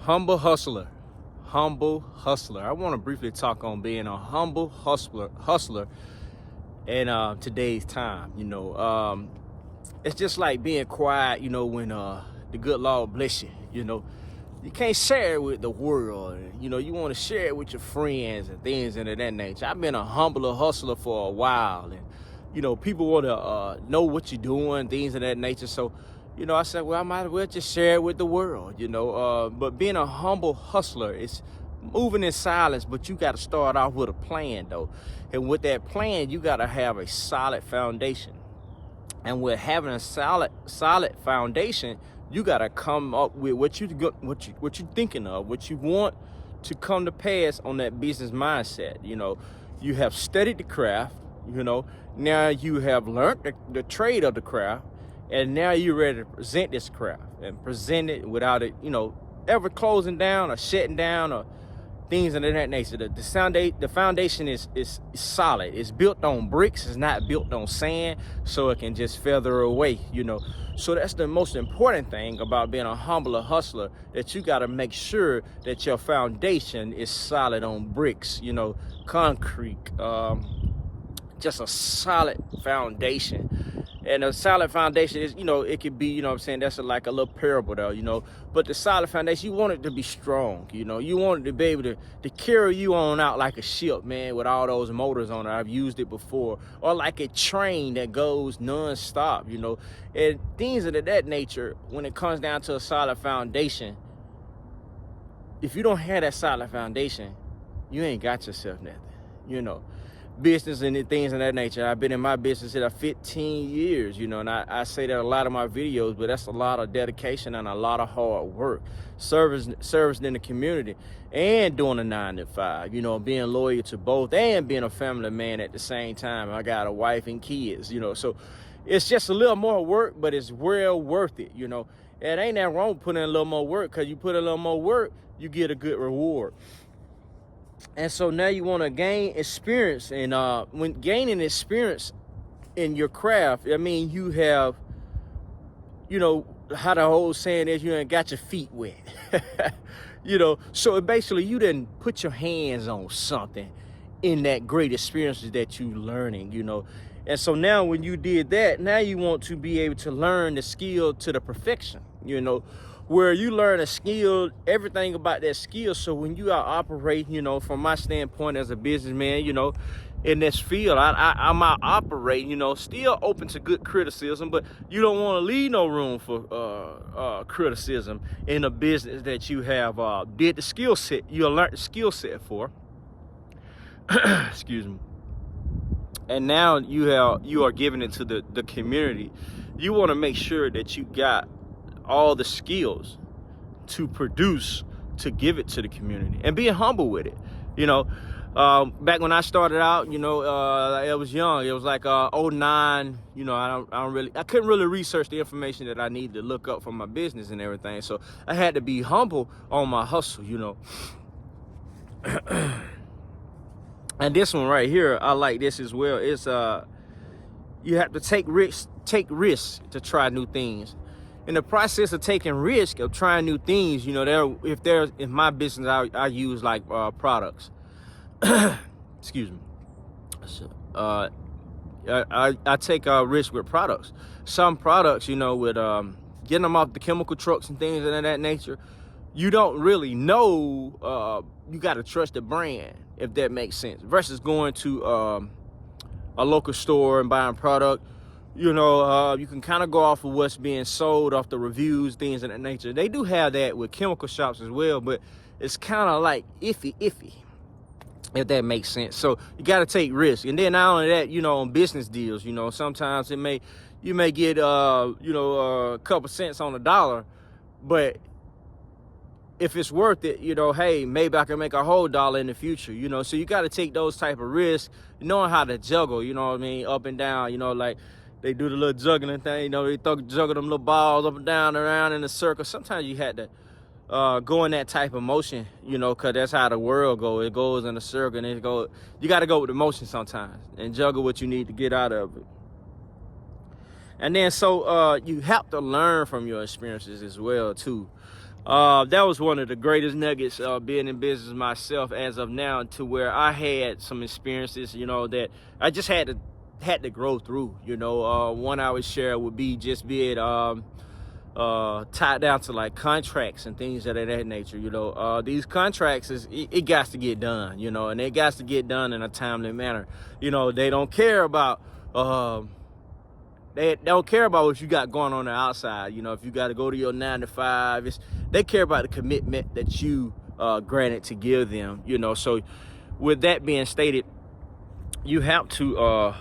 Humble hustler. Humble hustler. I want to briefly talk on being a humble hustler in today's time. It's just like being quiet, when the good Lord bless you, You can't share it with the world. You want to share it with your friends and things of that nature. I've been a humbler hustler for a while, and people want to know what you're doing, things of that nature. So, I said, well, I might as well just share it with the world, But being a humble hustler is moving in silence, but you got to start off with a plan, though. And with that plan, you got to have a solid foundation. And with having a solid foundation, you got to come up with what you're thinking of, what you want to come to pass on that business mindset. You have studied the craft, now you have learned the trade of the craft, and now you're ready to present this craft and present it without it, ever closing down or shutting down or things of that nature. The foundation is solid. It's built on bricks. It's not built on sand, so it can just feather away, So that's the most important thing about being a humbler hustler, that you got to make sure that your foundation is solid on bricks, concrete, just a solid foundation. And a solid foundation is, it could be, that's like a little parable though, But the solid foundation, you want it to be strong, You want it to be able to carry you on out like a ship, man, with all those motors on it. I've used it before. Or like a train that goes non-stop, And things of that nature, when it comes down to a solid foundation, if you don't have that solid foundation, you ain't got yourself nothing, Business and things of that nature. I've been in my business here 15 years, and I say that a lot of my videos, but that's a lot of dedication and a lot of hard work, service in the community, and doing a 9 to 5, being loyal to both and being a family man at the same time. I got a wife and kids, so it's just a little more work, but it's well worth it, It ain't that wrong putting in a little more work, because you put in a little more work, you get a good reward. And so now you want to gain experience, and when gaining experience in your craft, you have, how the whole saying is, you ain't got your feet wet, So basically you didn't put your hands on something in that great experiences that you learning, And so now when you did that, now you want to be able to learn the skill to the perfection, where you learn a skill, everything about that skill. So when you are operating, from my standpoint as a businessman, in this field, I'm out operating, still open to good criticism, but you don't want to leave no room for criticism in a business that you have did the skill set, you learned the skill set for. Excuse me. And now you are giving it to the community. You want to make sure that you got all the skills to produce, to give it to the community, and being humble with it. Back when I started out, it was young. It was like 09. I couldn't really research the information that I needed to look up for my business and everything. So I had to be humble on my hustle, And this one right here, I like this as well. It's you have to take risks to try new things. In the process of taking risk of trying new things, in my business, I use like products. Excuse me. So, I take a risk with products. Some products, with getting them off the chemical trucks and things of that nature, you don't really know. You got to trust the brand, if that makes sense, versus going to a local store and buying product. You can kind of go off of what's being sold, off the reviews, things of that nature. They do have that with chemical shops as well, but it's kind of like iffy, if that makes sense. So you got to take risks. And then not only that, on business deals, sometimes you may get, a couple cents on the dollar, but if it's worth it, hey, maybe I can make a whole dollar in the future, So you got to take those type of risks, knowing how to juggle, up and down, like, they do the little juggling thing, they juggle them little balls up and down, around in a circle. Sometimes you had to go in that type of motion, because that's how the world goes. It goes in a circle, and you got to go with the motion sometimes and juggle what you need to get out of it. And then so you have to learn from your experiences as well too. That was one of the greatest nuggets being in business myself as of now, to where I had some experiences, that I just had to grow through. One I would share would be just being tied down to like contracts and things of that nature. These contracts it got to get done, and it got to get done in a timely manner. They don't care about they don't care about what you got going on the outside. If you got to go to your 9 to 5, they care about the commitment that you granted to give them. So with that being stated, you have to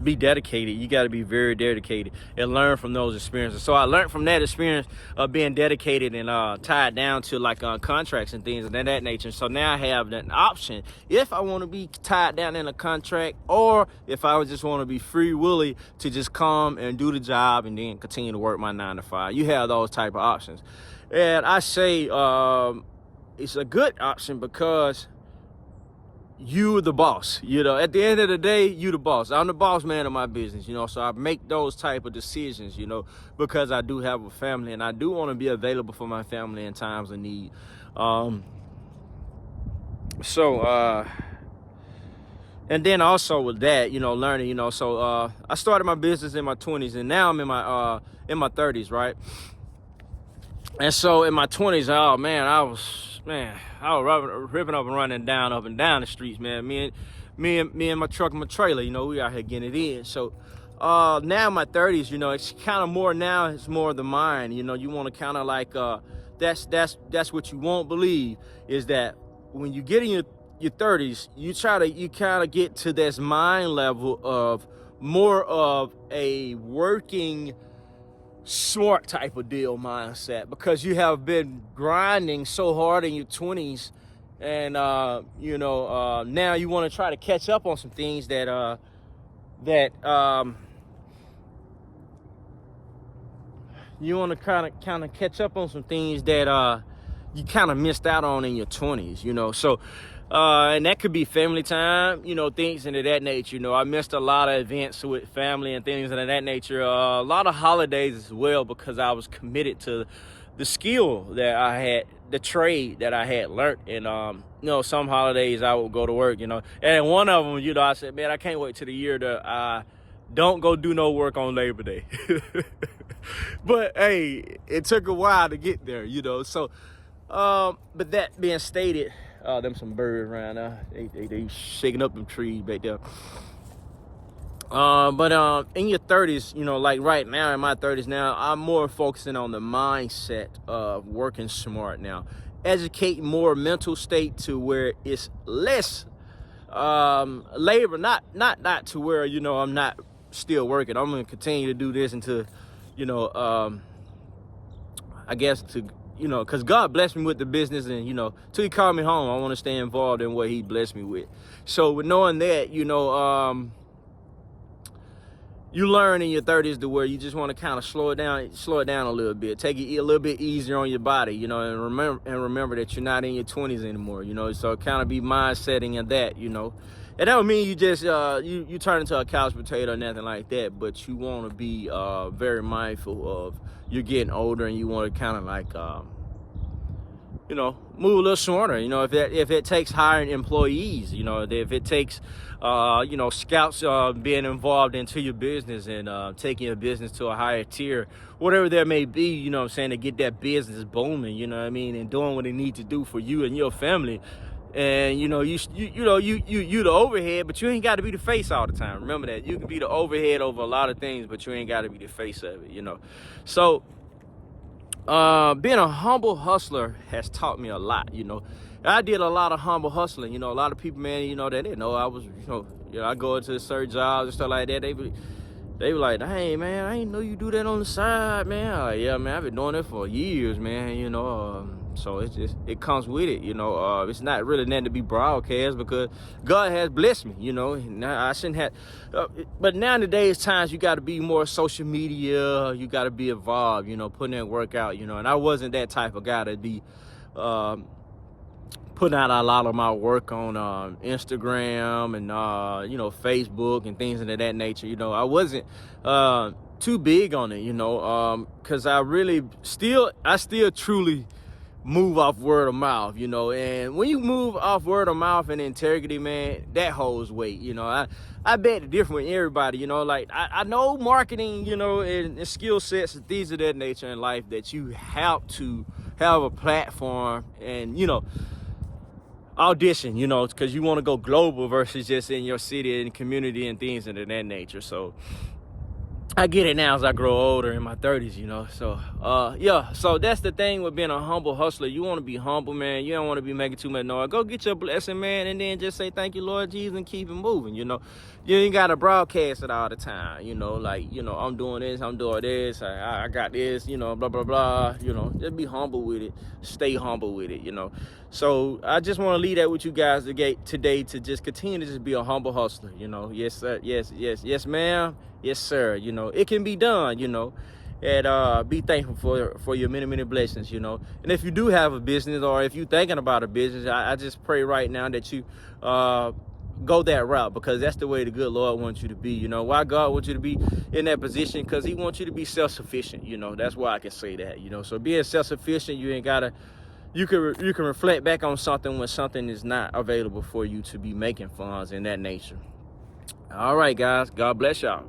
be dedicated. You got to be very dedicated and learn from those experiences. So I learned from that experience of being dedicated and tied down to like contracts and things of that nature. So now I have an option if I want to be tied down in a contract, or if I just want to be free willy to just come and do the job and then continue to work my 9 to 5. You have those type of options, and I say it's a good option because you the boss. At the end of the day, you the boss. I'm the boss man of my business, so I make those type of decisions, because I do have a family and I do want to be available for my family in times of need. And then also with that, learning, so I started my business in my 20s, and now I'm in my 30s, right? And so in my 20s, oh man, I was ripping up and down the streets, man. Me and my truck and my trailer, we out here getting it in. So now in my 30s, it's kind of more now. It's more the mind. You want to kind of like that's what you won't believe is that when you get in your 30s, you kind of get to this mind level of more of a working smart type of deal mindset, because you have been grinding so hard in your 20s, and now you want to try to catch up on some things that you want to kind of catch up on some things that you kind of missed out on in your 20s. So and that could be family time, things of that nature. I missed a lot of events with family and things of that nature. A lot of holidays as well, because I was committed to the skill that I had, the trade that I had learned. And, some holidays I would go to work, and one of them, I said, man, I can't wait till the year that I don't go do no work on Labor Day. But hey, it took a while to get there, So, but that being stated, them some birds around now. They shaking up them trees back there. But in your 30s, like right now in my 30s now, I'm more focusing on the mindset of working smart now, educating more mental state to where it's less labor, not to where I'm not still working. I'm gonna continue to do this until I guess because God blessed me with the business, and, till He called me home, I want to stay involved in what He blessed me with. So with knowing that, you learn in your 30s to where you just want to kind of slow it down a little bit, take it a little bit easier on your body, and remember that you're not in your 20s anymore, so kind of be mindsetting of that, And that don't mean you just you turn into a couch potato or nothing like that, but you want to be very mindful of you're getting older, and you want to kind of like move a little smarter. If it takes hiring employees, if it takes scouts being involved into your business and taking your business to a higher tier, whatever that may be, to get that business booming, and doing what it needs to do for you and your family. And you the overhead, but you ain't got to be the face all the time. Remember that. You can be the overhead over a lot of things, but you ain't got to be the face of it. So being a humble hustler has taught me a lot. I did a lot of humble hustling. A lot of people, man, they didn't know I was, I go into certain jobs and stuff like that. They were like, hey man, I didn't know you do that on the side, man. Like, yeah, man, I've been doing it for years, man. So it comes with it, It's not really nothing to be broadcast, because God has blessed me, I shouldn't have. But nowadays times, you got to be more social media. You got to be involved, putting that work out, And I wasn't that type of guy to be putting out a lot of my work on Instagram and Facebook and things of that nature. I wasn't too big on it, because I still truly move off word of mouth, you know. And when you move off word of mouth and integrity, man, that holds weight, you know. I bet the difference with everybody, you know. Like I know marketing, you know, and skill sets and things of that nature in life, that you have to have a platform and, you know, audition, you know, because you want to go global versus just in your city and community and things of that nature. So I get it now as I grow older in my 30s, you know. So yeah, so that's the thing with being a humble hustler. You want to be humble, man. You don't want to be making too much noise. Go get your blessing, man, and then just say thank you, Lord Jesus, and keep it moving, you know. You ain't got to broadcast it all the time, you know, like, you know, I'm doing this, I got this, you know, blah blah blah, you know. Just be humble with it. Stay humble with it, you know. So I just want to leave that with you guys today, to just continue to just be a humble hustler, you know. Yes sir, yes ma'am, yes sir, you know. It can be done, you know. And be thankful for your many blessings, you know. And if you do have a business, or if you're thinking about a business, I just pray right now that you go that route, because that's the way the good Lord wants you to be, you know. Why God wants you to be in that position? Because he wants you to be self-sufficient, you know. That's why I can say that, you know. So being self-sufficient, you ain't gotta, you can reflect back on something when something is not available for you to be making funds in that nature. All right, guys, God bless y'all.